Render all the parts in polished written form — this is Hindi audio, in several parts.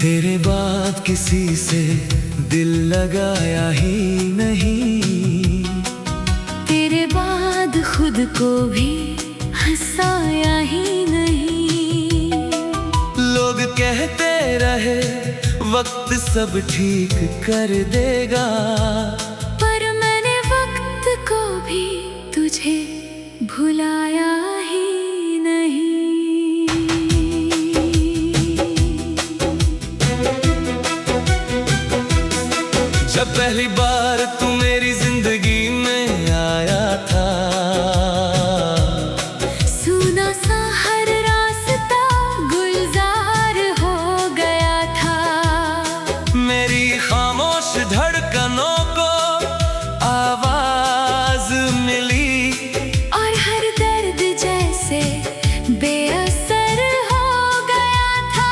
तेरे बाद किसी से दिल लगाया ही नहीं, तेरे बाद खुद को भी हंसाया ही नहीं। लोग कहते रहे वक्त सब ठीक कर देगा, पर मैंने वक्त को भी तुझे भुलाया ही नहीं। जब पहली बार तू मेरी जिंदगी में आया था, सुना सा हर रास्ता गुलजार हो गया था। मेरी खामोश धड़कनों को आवाज मिली, और हर दर्द जैसे बेअसर हो गया था।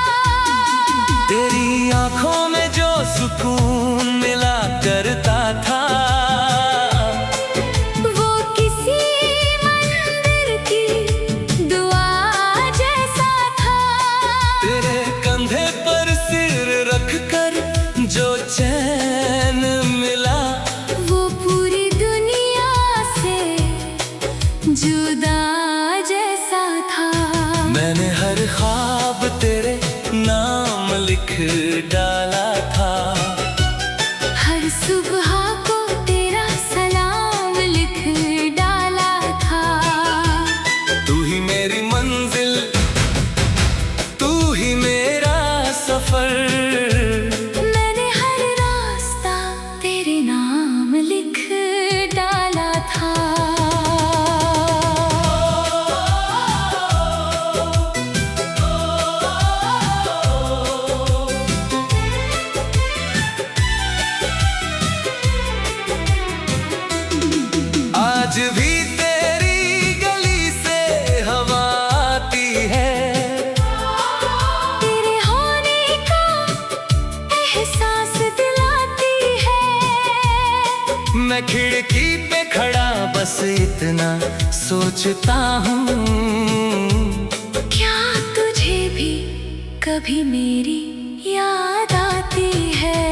तेरी आंखों में जो सुकून मिला करता था, वो किसी मंदिर की दुआ जैसा था। तेरे कंधे पर सिर रख कर जो चैन मिला, वो पूरी दुनिया से जुदा जैसा था। मैंने हर ख्वाब तेरे नाम लिख डाला था, हर सुबह को तेरा सलाम लिख डाला था। तू ही मेरी मंजिल, तू ही मेरा सफर। मैंने हर रास्ता तेरे नाम लिख डाला था। आज भी तेरी गली से हवा आती है, तेरे होने का एहसास दिलाती है। मैं खिड़की पे खड़ा बस इतना सोचता हूँ, क्या तुझे भी कभी मेरी याद आती है?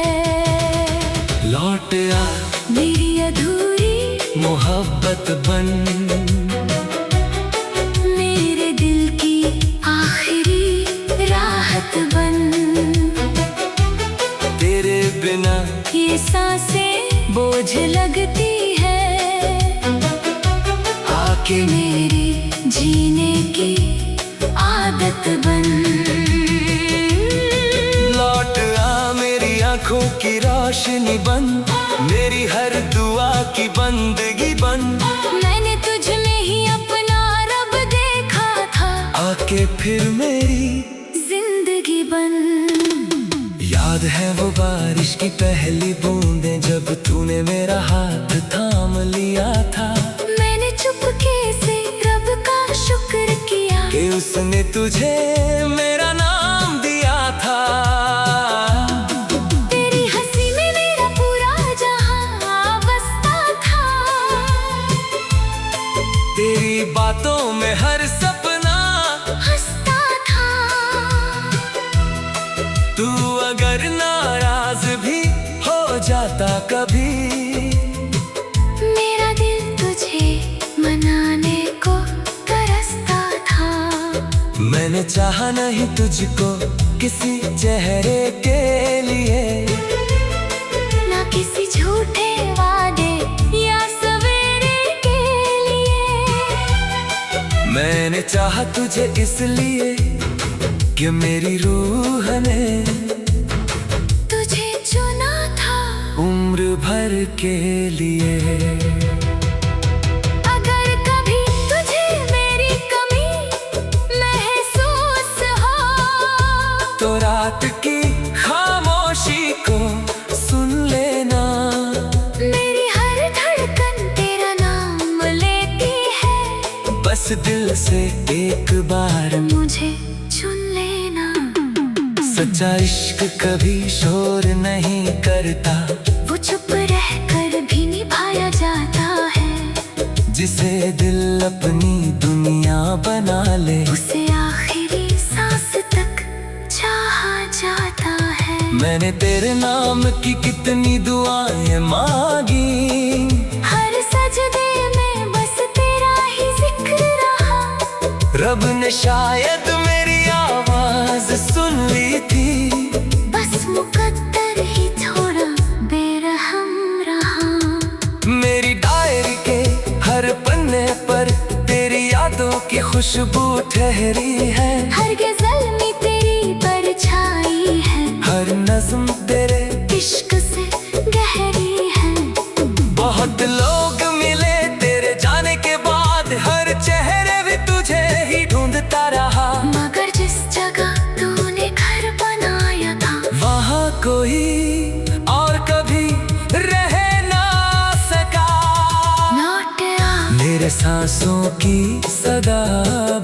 लौट आ मेरी अधूरी मोहब्बत बन, मेरे दिल की आखिरी राहत बन। तेरे बिना ये सांसें बोझ लगती है, आके मेरी जीने की आदत बन। लौट आ मेरी आंखों की रोशनी बन, मेरी हर दुआ की बंदगी बन। मैंने तुझ में ही अपना रब देखा था, आके फिर मेरी जिंदगी बन। याद है वो बारिश की पहली बूंदें, जब तूने मेरा हाथ थाम लिया था। मैंने चुपके से रब का शुक्र किया कि उसने तुझे मेरा नाम दिया था। तेरी हंसी में मेरा पूरा जहां बसता था। तेरी बातों में हर सपना हंसता था। तू अगर नाराज भी हो जाता कभी, मेरा दिल तुझे मनाने को तरसता था। मैंने चाहा नहीं तुझको किसी चेहरे के लिए, ना किसी झूठे वादे या सवेरे के लिए। मैंने चाहा तुझे इसलिए कि मेरी रूह ने तुझे चुना था उम्र भर के लिए। अगर कभी तुझे मेरी कमी महसूस हो, तो रात की खामोशी को सुन लेना, मेरी हर धड़कन तेरा नाम लेती है। बस दिल से एक बार मुझे चुन लेना। सच्चा इश्क कभी शोर नहीं करता, वो चुप रह कर भी निभाया जाता है। जिसे दिल अपनी दुनिया बना ले, उसे आखिरी सांस तक चाहा जाता है। मैंने तेरे नाम की कितनी दुआएं मांगी, हर सजदे में बस तेरा ही जिक्र रहा। रब ने शायद मेरी आवाज सुन ली थी, बस मुकद्दर ही थोड़ा बेरहम रहा। मेरी डायरी के हर पन्ने पर तेरी यादों की खुशबू ठहरी है, हर गजल में तेरी परछाई है, हर नज़्म तेरे इश्क से गहरी है। बहुत लोग मिले तेरे जाने के बाद, हर चेहरे भी तुझे ही ढूंढता रहा, मगर जिस जगह तूने घर बनाया था वहाँ कोई और कभी रह ना सका। लौट आ मेरे सांसों की सदा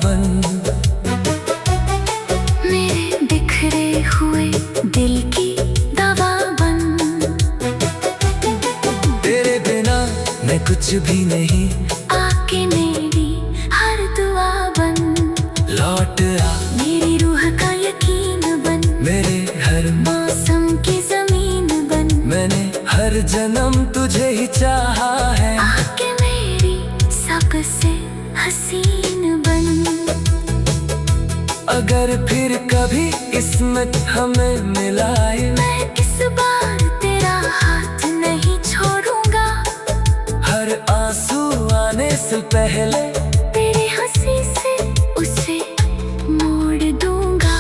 बन, मेरे बिखरे हुए दिल की दवा बन। तेरे बिना मैं कुछ भी नहीं, आके मेरी हर दुआ बन। लौट आ मेरी रूह का यकीन बन, मेरे हर मौसम की जमीन बन। मैंने हर जन्म तुझे ही चाहा है, आके मेरी सबसे हसीन बन। अगर फिर कभी किस्मत हमें मिलाए, मैं इस बार तेरा हाथ नहीं छोड़ूंगा, हर आंसू आने से पहले तेरी हंसी से उसे मोड़ दूंगा।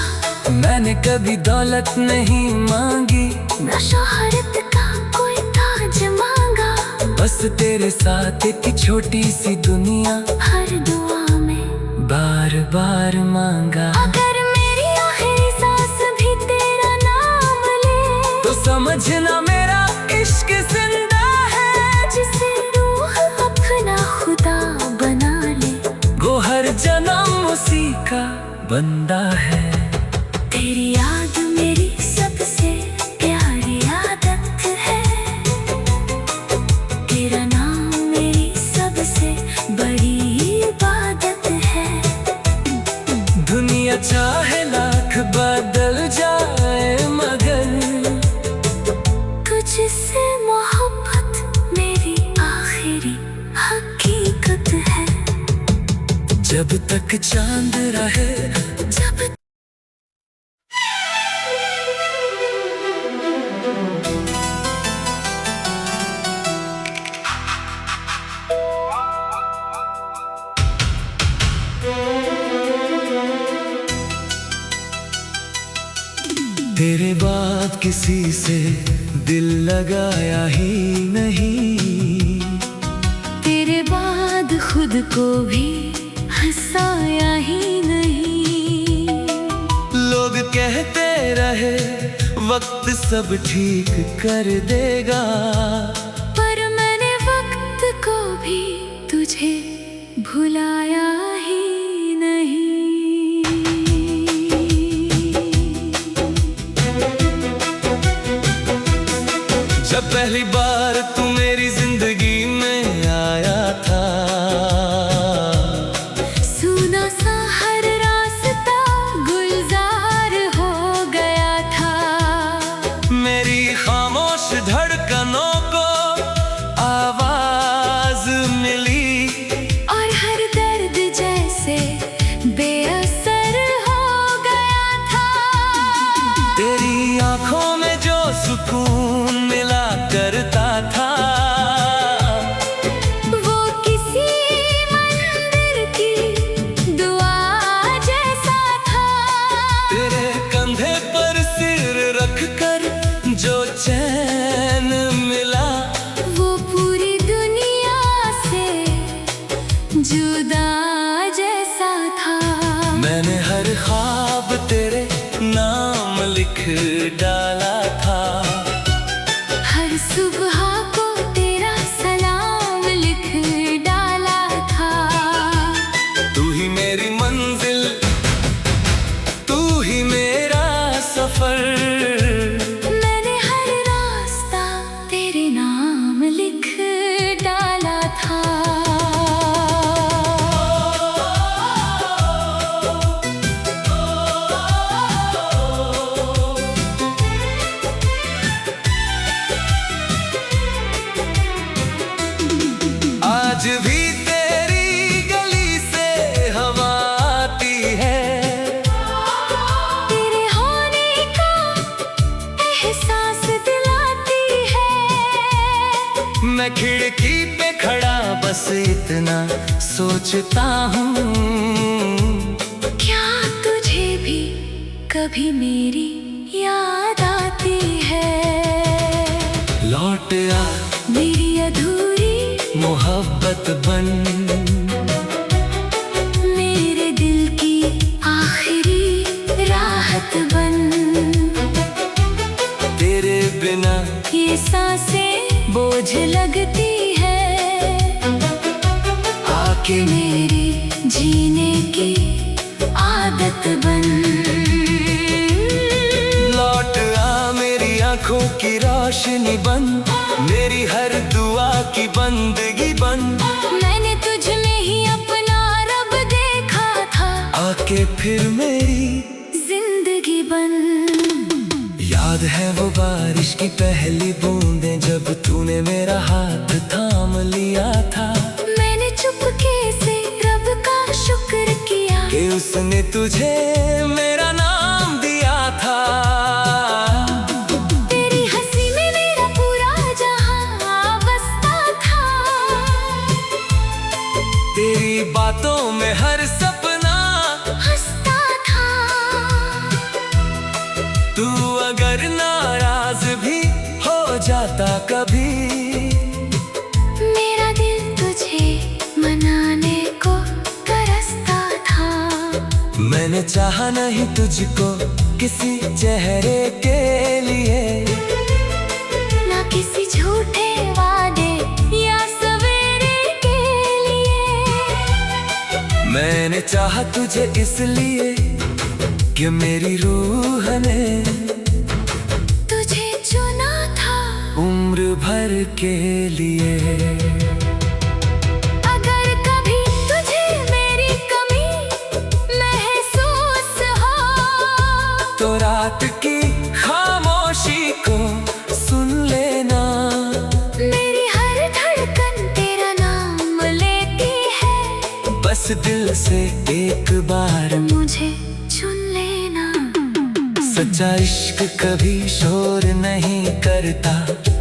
मैंने कभी दौलत नहीं मांगी, न शोहरत का कोई ताज मांगा, बस तेरे साथ एक छोटी सी दुनिया हर दुआ में बार बार मांगा। अगर मेरी आखिरी सांस भी तेरा नाम ले, तो समझना मेरा इश्क जिंदा है, जिसे रूह अपना खुदा बना ले, वो हर जन्म उसी का बंदा है। तेरी याद मेरी सबसे प्यारी आदत है, तेरा नाम मेरी सबसे बड़ी इबादत है। दुनिया चाहे लाख बदल जाए, मगर तुझसे मोहब्बत मेरी आखिरी हकीकत है। जब तक चांद रहे, जब तेरे बाद किसी से दिल लगाया ही नहीं, तेरे बाद खुद को भी हंसाया ही नहीं। लोग कहते रहे वक्त सब ठीक कर देगा, पर मैंने वक्त को भी तुझे भुलाया ही नहीं। जब पहली बार तू मेरी जिंदगी में आया था, सुना सा हर रास्ता गुलजार हो गया था, मेरी खामोश धड़कनों को आवाज मिली, और हर दर्द जैसे बेअसर हो गया था। तेरी आंखों में जो सुकून मिला करता मैं खिड़की पे खड़ा बस इतना सोचता हूँ, क्या तुझे भी कभी मेरी याद आती है? लौट आ मेरी अधूरी मोहब्बत बन, मेरे दिल की आखिरी राहत बन। तेरे बिना ये सांसें बोझ लगती है, आके मेरी जीने की आदत बन। लौट आ मेरी आंखों की रोशनी बन, मेरी हर दुआ की बंदगी बन। मैंने तुझ में ही अपना रब देखा था, आके फिर मेरी जिंदगी बन। याद है वो बारिश की पहली बूंदें, जब तूने मेरा हाथ थाम लिया था। मैंने चुपके से रब का शुक्र किया कि उसने तुझे मेरा नाम दिया था। तेरी हंसी में मेरा पूरा जहां बसता था, तेरी बातों में हर सपना हंसता था। तू अगर नाराज भी हो जाता कभी, मेरा दिल तुझे मनाने को तरसता था। मैंने चाहा नहीं तुझको किसी चेहरे के लिए, ना किसी झूठे वादे या सवेरे के लिए। मैंने चाहा तुझे इसलिए कि मेरी रूह ने तुझे चुना था उम्र भर के लिए। अगर कभी तुझे मेरी कमी महसूस हो, तो रात की खामोशी को सुन लेना, मेरी हर धड़कन तेरा नाम लेती है। बस दिल से एक बार मुझे चुन लेना। सच्चा इश्क कभी शोर नहीं करता,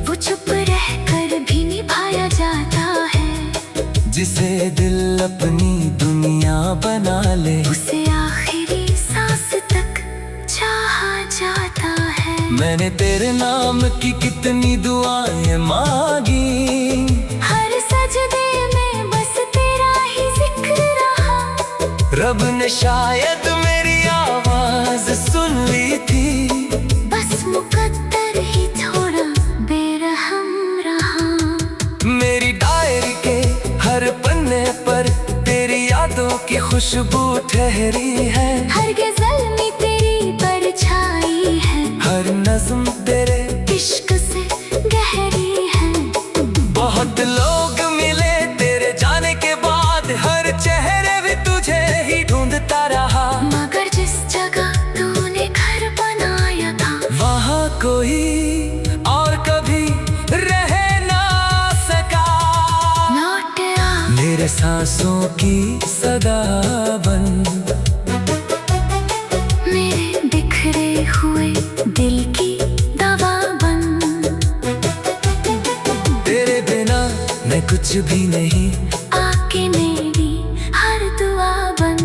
वो चुप रह कर भी निभाया जाता है। जिसे दिल अपनी दुनिया बना ले, उसे आखिरी सांस तक चाहा जाता है। मैंने तेरे नाम की कितनी दुआएं मांगी, हर सजदे में बस तेरा ही जिक्र रहा। रब ने शायद मेरी आवाज सुन ली थी, बस मुकद्दर ही थोड़ा बेरहम रहा। मेरी डायरी के हर पन्ने पर तेरी यादों की खुशबू ठहरी है। हर गजल में तेरी परछाई है, हर नज़्म तेरे इश्क से गहरी है। बहुत लोग मिले तेरे जाने के बाद, हर चेहरे भी तुझे ही ढूंढता रहा। मगर जिस जगह तूने घर बनाया था, वहाँ कोई और कभी रह ना सका। लौट आ मेरे सांसों की सदा बन, मेरे बिखरे हुए दिल की दवा बन। तेरे बिना मैं कुछ भी नहीं, आके मेरी हर दुआ बन।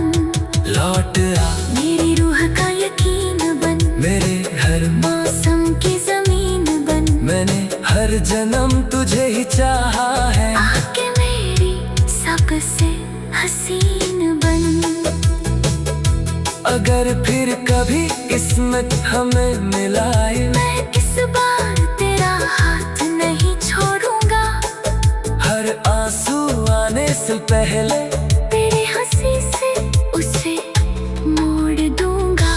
लौट आ मेरी रूह का यकीन बन, मेरे हर मौसम की जमीन बन। मैंने हर जन्म तुझे ही चाहा है। आके मेरी सबसे हसीन बन। अगर फिर कभी किस्मत हमें मिलाए, मैं इस बार तेरा हाथ नहीं छोड़ूंगा। हर आंसू आने से पहले तेरी हंसी से उसे मोड़ दूंगा।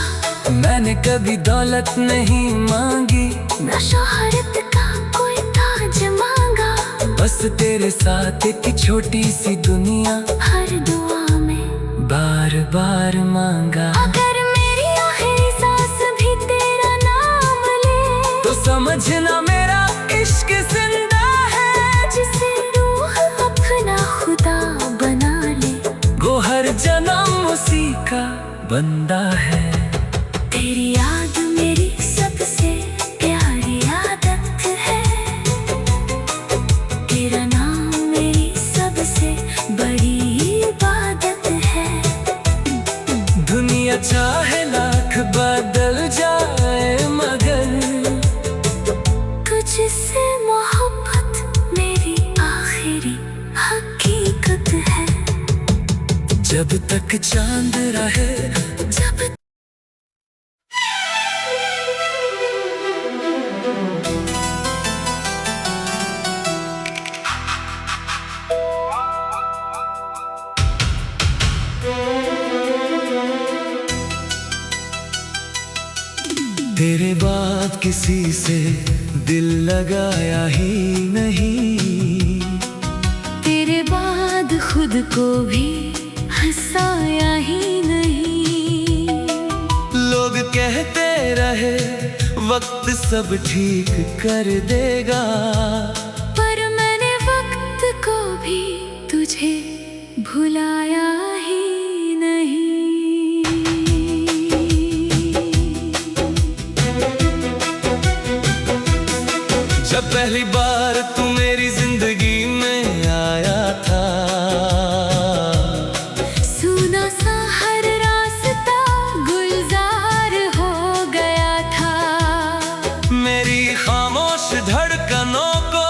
मैंने कभी दौलत नहीं मांगी, ना शोहरत का कोई ताज मांगा। बस तेरे साथ एक छोटी सी दुनिया हर दुआ में बार बार मांगा। अगर मेरी आखिरी सांस भी तेरा नाम ले, तो समझना मेरा इश्क जिंदा है। जिसे रूह अपना खुदा बना ले, वो हर जन्म उसी का बंदा है। तेरी याद मेरी सबसे प्यारी आदत है। तेरा तेरे बाद किसी से दिल लगाया ही नहीं, तेरे बाद खुद को भी हंसाया ही नहीं। लोग कहते रहे वक्त सब ठीक कर देगा, पर मैंने वक्त को भी तुझे भुलाया ही नहीं। जब पहली बार तू मेरी जिंदगी में आया था, सुना सा हर रास्ता गुलजार हो गया था। मेरी खामोश धड़कनों को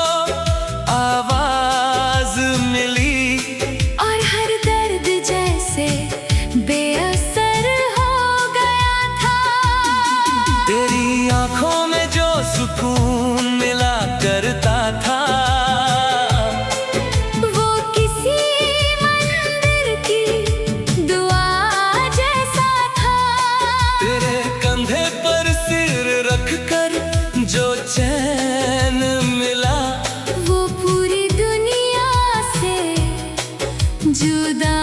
आवाज मिली, और हर दर्द जैसे बेअसर हो गया था। तेरी आंखों में जो सुकून मिला करता था, वो किसी मंदिर की दुआ जैसा था। तेरे कंधे पर सिर रख कर जो चैन मिला, वो पूरी दुनिया से जुदा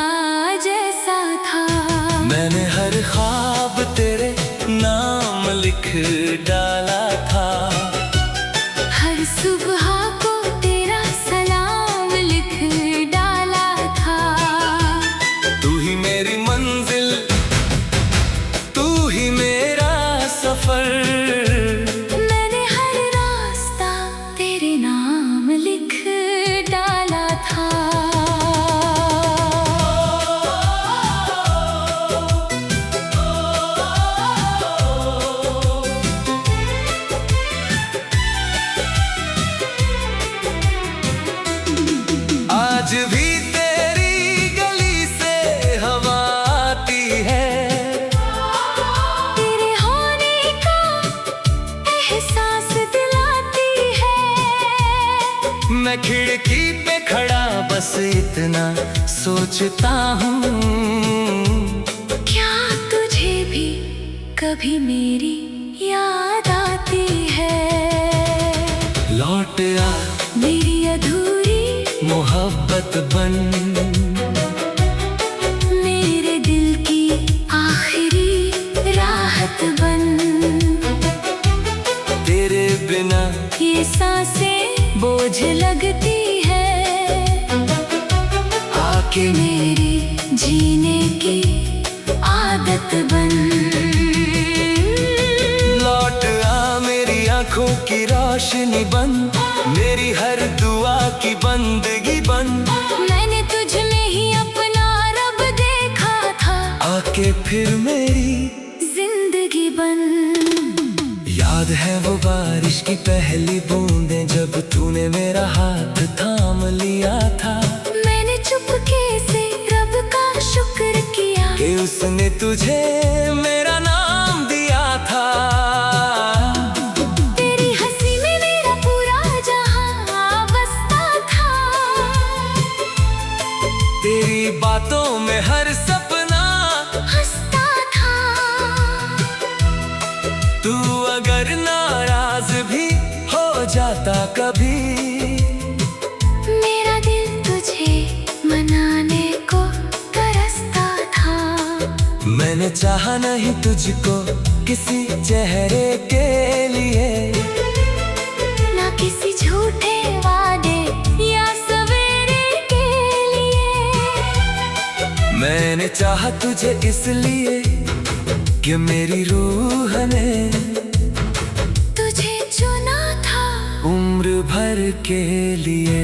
जैसा था। मैंने हर ख्वाब तेरे नाम लिख डाला था, हर सुबह को तेरा सलाम लिख डाला था। तू ही मेरी मंजिल, तू ही मेरा सफर। मैंने हर रास्ता तेरे नाम लिख डाला था। आज भी तेरी गली से हवा आती है, तेरे होने का एहसास दिलाती है। मैं खिड़की पे खड़ा बस इतना सोचता हूँ, क्या तुझे भी कभी मेरी याद आती है? लौट आ मेरी अधूरी मोहब्बत बन, मेरे दिल की आखिरी राहत बन। तेरे बिना ये सांसें बोझ लगती है, आके मेरी जीने की आदत बन। लौट आ मेरी आंखों की रोशनी बन, मेरी हर दुआ की बंदगी बन। मैंने तुझ में ही अपना रब देखा था, आके फिर मेरी जिंदगी बन। याद है वो बारिश की पहली बूंदें, जब तूने मेरा हाथ थाम लिया था। मैंने चुपके से रब का शुक्र किया कि उसने तुझे मेरा नाम दिया था। तेरी हंसी में मेरा पूरा जहां बसता था। तेरी बातों में हर सपना हंसता था। तू अगर नाराज भी हो जाता कभी, मेरा दिल तुझे मनाने को तरसता था। मैंने चाहा नहीं तुझको किसी चेहरे के लिए, ना किसी झूठे वादे या सवेरे के लिए। मैंने चाहा तुझे इसलिए कि मेरी रूह ने तुझे चुना था उम्र भर के लिए।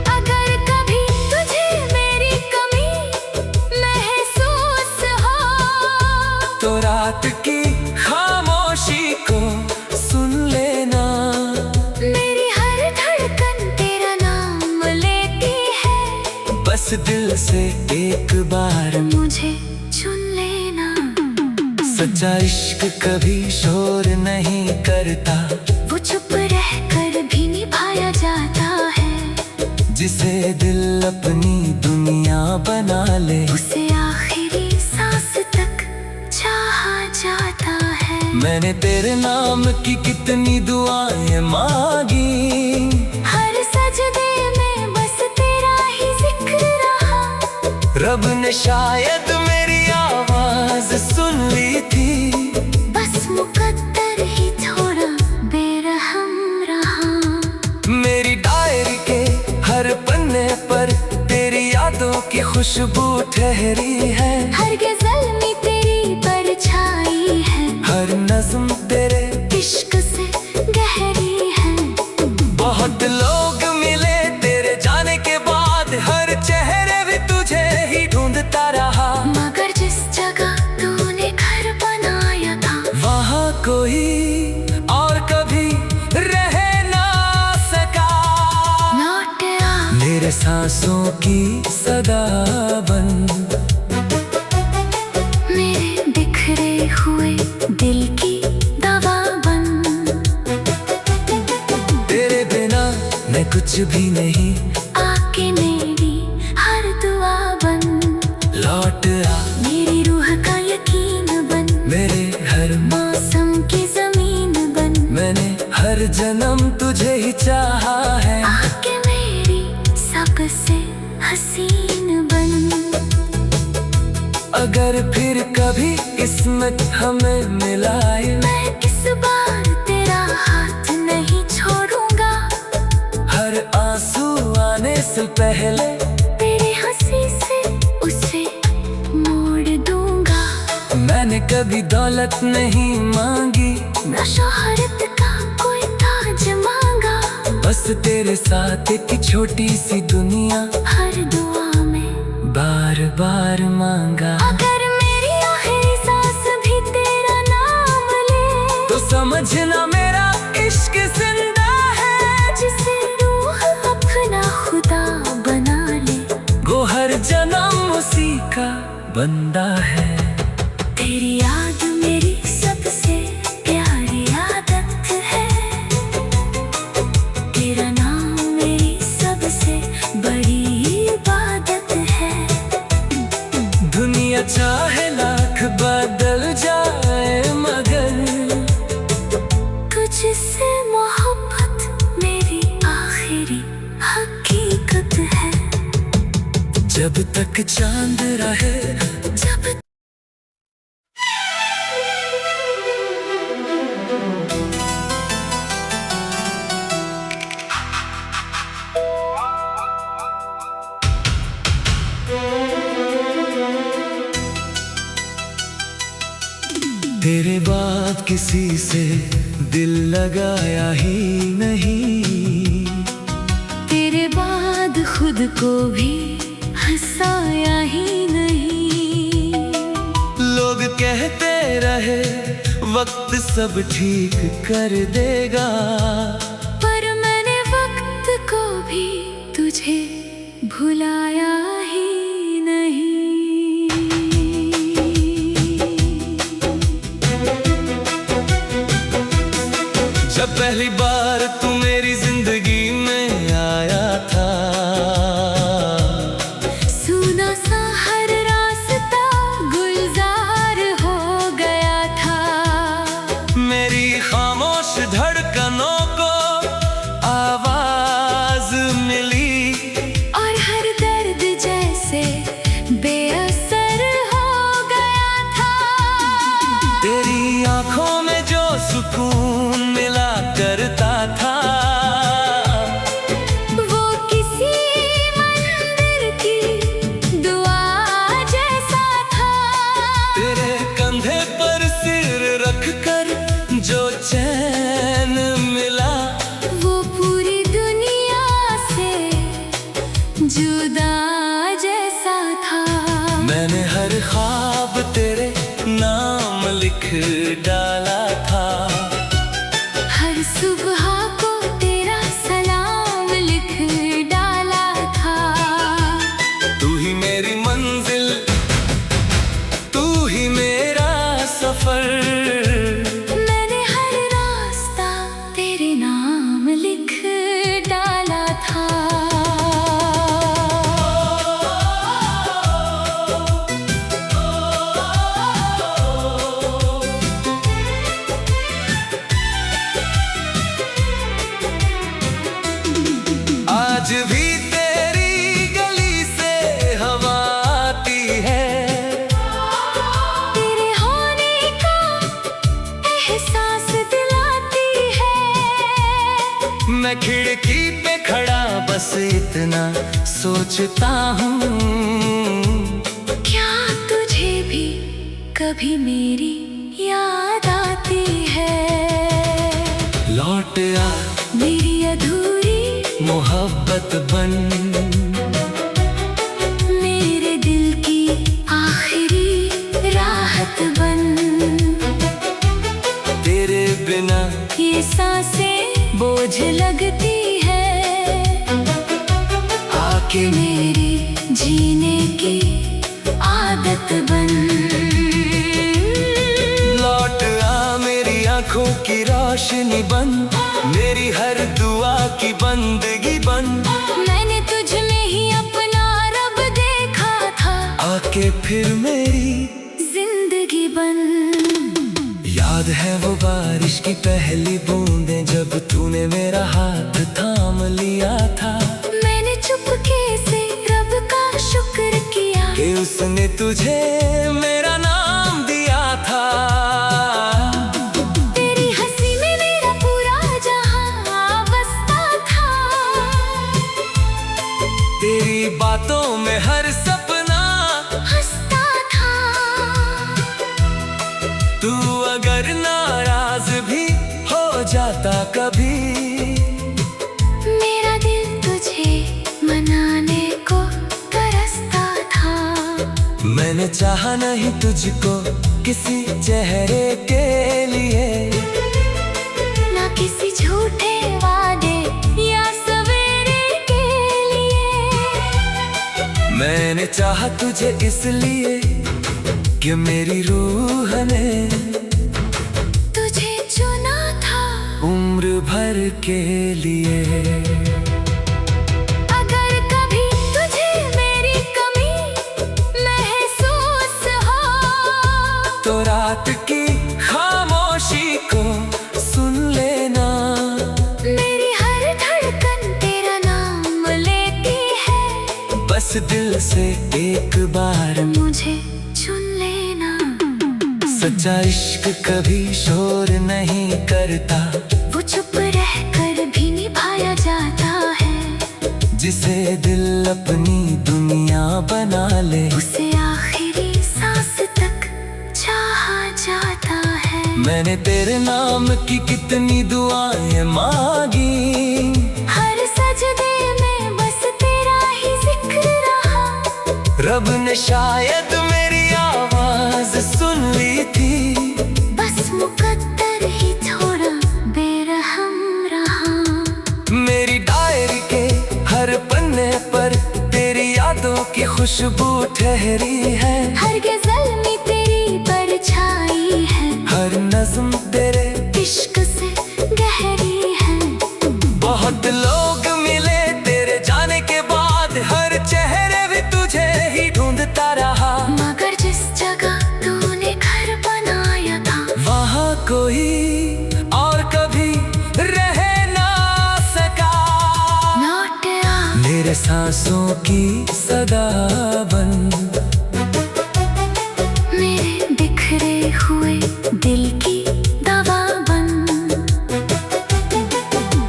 अगर कभी तुझे मेरी कमी महसूस हो, तो रात की खामोशी को सुन लेना, मेरी हर धड़कन तेरा नाम लेती है। बस दिल से एक बार मुझे चुन लेना। सच्चा इश्क कभी शोर नहीं करता, वो चुप रह कर भी निभाया जाता है। जिसे दिल अपनी दुनिया बना ले, उसे आखिरी सांस तक चाहा जाता है। मैंने तेरे नाम की कितनी दुआएं मांगी, हर सजदे में बस तेरा ही जिक्र रहा। रब ने शायद मेरी आवाज सुन ली थी, बस मुकद्दर ही थोड़ा बेरहम रहा। मेरी डायरी के हर पन्ने पर तेरी यादों की खुशबू ठहरी है। हर गजल में तेरी परछाई है, हर नज़्म तेरे इश्क से गहरी है। बहुत लोग मिले तेरे जाने के बाद, हर चेहरे भी तुझे ही ढूंढता रहा। मगर जिस जगह तूने घर बनाया था, वहाँ कोई और कभी रह ना सका। लौट आ मेरे सांसों की सदा बन, मेरे बिखरे हुए दिल की दवा बन। तेरे बिना मैं कुछ भी नहीं, आके मेरी हर दुआ बन। लौट आ मेरी रूह का यकीन बन, मेरे हर मौसम की जमीन बन। मैंने हर जन्म तुझे ही चाहा है। आके मेरी सबसे हसीन बन। अगर फिर कभी किस्मत हमें मिलाए, मैं इस बार तेरा हाथ नहीं छोड़ूंगा। हर आंसू आने से पहले तेरी हंसी से उसे मोड़ दूंगा। मैंने कभी दौलत नहीं मांगी, न शोहरत का कोई ताज मांगा। बस तेरे साथ एक छोटी सी दुनिया हर दुआ में बार बार मांगा। अगर मेरी आखिरी सांस भी तेरा नाम ले, तो समझना मेरा इश्क जिंदा है। जिसे रूह अपना खुदा बना ले, वो हर जन्म उसी का बंदा है। तेरी याद मेरी सबसे प्यारी आदत है। तेरा नाम मेरी सबसे बड़ी इबादत है। दुनिया चाहे लाख बदल जाए, मगर तुझसे मोहब्बत मेरी आखिरी हकीकत है। जब तक चांद रहे, जब तेरे बाद किसी से दिल लगाया ही नहीं, तेरे बाद खुद को भी हंसाया ही नहीं। लोग कहते रहे वक्त सब ठीक कर देगा, पर मैंने वक्त को भी तुझे भुलाया ही नहीं। जब पहली बार तू मेरी जिंदगी में आया था, सुना सा हर रास्ता गुलजार हो गया था। मेरी खामोश धड़कनों को आवाज मिली, और हर दर्द जैसे बेअसर हो गया था। तेरी आंखों में जो सुकून मिला करता था, वो किसी मंदिर की दुआ जैसा था। तेरे कंधे पर सिर रख कर जो चैन मिला, वो पूरी दुनिया से जुदा जैसा था। मैंने हर ख्वाब तेरे नाम लिख डाला था। हर सुबह को तेरा सलाम लिख डाला था। तू ही मेरी मंजिल, तू ही मेरा सफर। मैंने हर रास्ता तेरे नाम लिख डाला था। मैं खिड़की पे खड़ा बस इतना सोचता हूँ, क्या तुझे भी कभी मेरी याद आती है? लौट आ मेरी अधूरी मोहब्बत बन, मेरे दिल की आखिरी राहत बन। तेरे बिना ये सांसें बोझ लगती है, आके मेरी जीने की आदत बन। लौट आ मेरी आंखों की रोशनी बन, मेरी हर दुआ की बंदगी बन। मैंने तुझ में ही अपना रब देखा था, आके फिर मेरी जिंदगी बन। याद है वो बारिश की पहली बूंदें, जब तूने मेरा हाथ थाम लिया था। मैंने चुपके से रब का शुक्र किया कि उसने तुझे मेरा नाम दिया था। तेरी हंसी में मेरा पूरा जहां बसता था, तेरी बातों में हर सपना हंसता था। तू अगर नाराज भी हो जाता कभी, मेरा दिल तुझे मनाने को तरसता था। मैंने चाहा नहीं तुझको किसी चेहरे के लिए, ना किसी झूठे वादे या सवेरे के लिए। मैंने चाहा तुझे इसलिए कि मेरी रूह ने तुझे चुना था उम्र भर के लिए। अगर कभी तुझे मेरी कमी महसूस हो, तो रात की खामोशी को सुन लेना, मेरी हर धड़कन तेरा नाम लेती है। बस दिल से एक बार मुझे चुन लेना। सच्चा इश्क कभी शोर नहीं करता, वो चुप रह कर भी निभाया जाता है। जिसे दिल अपनी दुनिया बना ले, उसे आखिरी सांस तक चाहा जाता है। मैंने तेरे नाम की कितनी दुआएं मांगी, हर सजदे में बस तेरा ही जिक्र रहा। रब ने शायद मेरी आवाज सुन ली थी, बस मुकद्दर ही थोड़ा बेरहम रहा। मेरी डायरी के हर पन्ने पर तेरी यादों की खुशबू ठहरी है। हर गजल में तेरी परछाई है, हर नज़्म तेरे इश्क से गहरी है। बहुत लोग मिले तेरे जाने के बाद, हर चेहरे भी तुझे ही ढूंढता रहा। मगर जिस जगह तूने घर बनाया था, वहाँ कोई और कभी रह ना सका। लौट आ मेरे सांसों की सदा बन, मेरे बिखरे हुए दिल की दवा बन।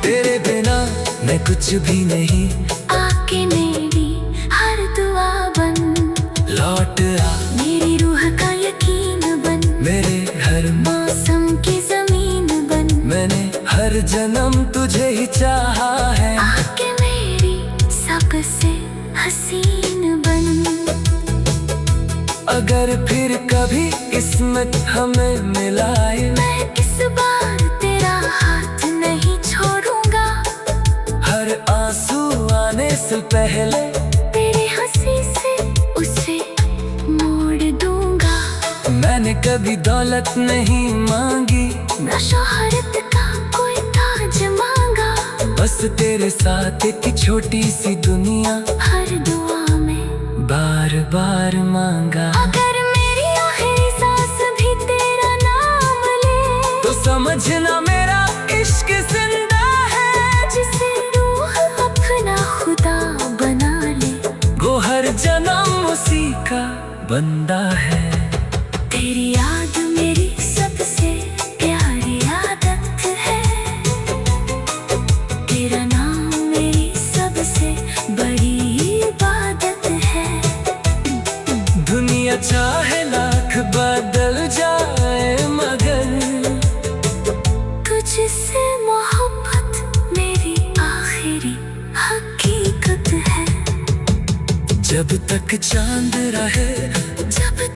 तेरे बिना मैं कुछ भी नहीं, आके मेरी हर दुआ बन। लौट आ मेरी रूह का यकीन बन, मेरे हर मौसम की जमीन बन। मैंने हर जन्म तुझे ही चाहा है। आके मेरी सबसे हसीन बन। अगर फिर कभी किस्मत हमें मिलाए, मैं किस बार तेरा हाथ नहीं छोड़ूंगा। हर आंसू आने से पहले तेरी हंसी से उसे मोड़ दूंगा। मैंने कभी दौलत नहीं मांगी, न शोहरत का कोई ताज मांगा। बस तेरे साथ एक छोटी सी दुनिया हर दुआ में बार बार मांगा। अगर मेरी आखिरी सांस भी तेरा नाम ले, तो समझना मेरा इश्क जिंदा है। जिसे रूह अपना खुदा बना ले, वो हर जन्म उसी का बंदा है। तेरी याद मेरी सबसे प्यारी आदत है। तेरा बादल जाए मगर तुझसे मोहब्बत मेरी आखिरी हकीकत है। जब तक चांद रहे, जब